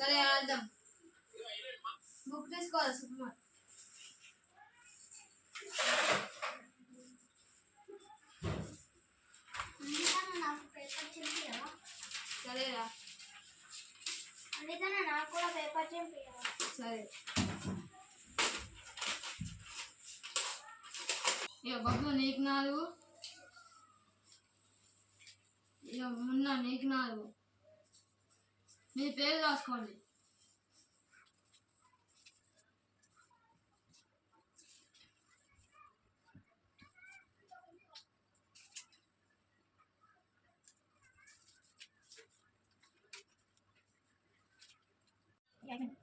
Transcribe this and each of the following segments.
సరే ఆడదాం. బుక్ తీసుకోవాలి సుకుమార్. నాకు పేపర్ చింపియవా? సరేరా. అందుకనే నాకు కూడా పేపర్ చింపియవా? సరే. ఇక బాబు నీకు 4, ఇక మున్న నీకు 4. మీ పేరు రాసుకోండి. అయిపోయి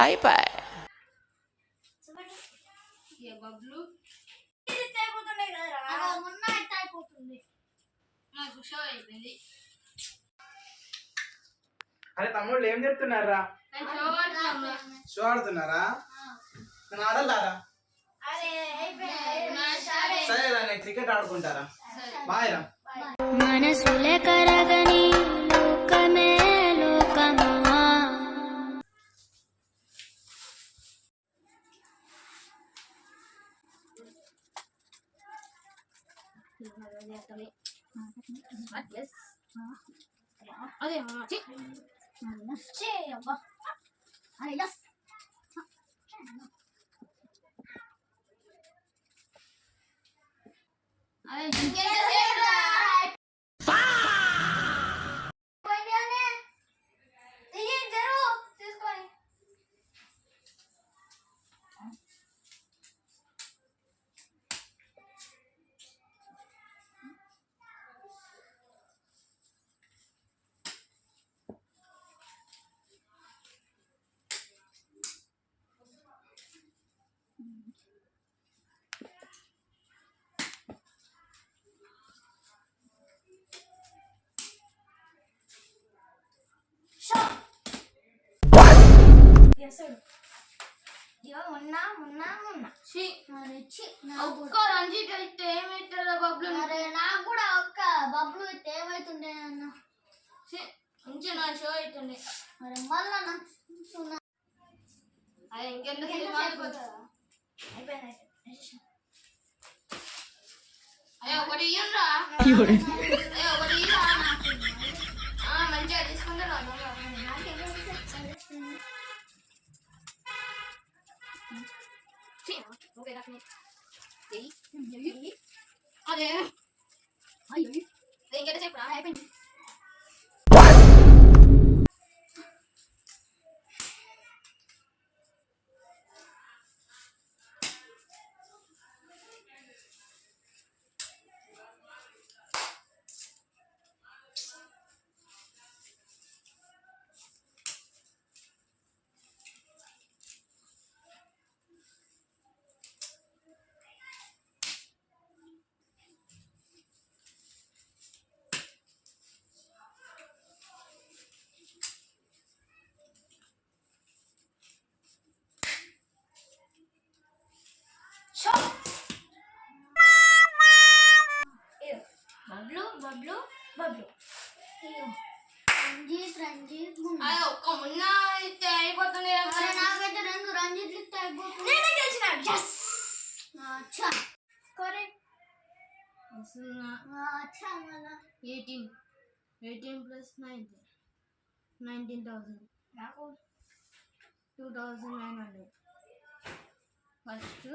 అయిపోయి బబ్లు అయిపోతుండే కదరా, మొన్న ఎట్ట అయిపోతుంది. నాకు షో అయిపోయింది. అరే తమ్ముళ్ళు ఏం చెప్తున్నారా? షో ఆడుతున్నారా? నేను ఆడలారా? సరేరా, నేను క్రికెట్ ఆడుకుంటారా. బాయ్ రా. మనసులే కరగని లోకమే లోకమా. అదే ఒక్క రంజిత్ అయితే ఏమైతుందో బబ్లు. నాకు కూడా ఒక్క బబ్లు అయితే ఏమైతుండే అన్న. మంచిగా నా షో అవుతుండే. మరి మళ్ళా అదే ఇంకెందుకు అయ్యో ఒకటి ఇయ్యంరా. అయ్యో ఒకటి ఇయ్యరా. మంచిగా తీసుకుంటారా. అదే ఇంకెంత చెప్పరా అయిపోయింది. బబ్లు. అయ్యో రంజిత్ అయ్యో ఒక్క మొన్న ఇస్తే అయిపోతుంది అరే నాకైతే 2 రంజిత్లు ఇస్తే అయిపోతుంది. నేనే గెలిచిన. ఎస్ అచ్చా కరెక్ట్. వస్తున్నా. అచ్చా మళ్ళా 18 ప్లస్ 19,000 నాకు 2,900 ఫస్ట్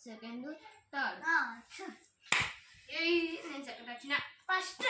సెకండ్ థర్డ్. అచ్చా నేను సెకండ్ వచ్చిన. ఫస్ట్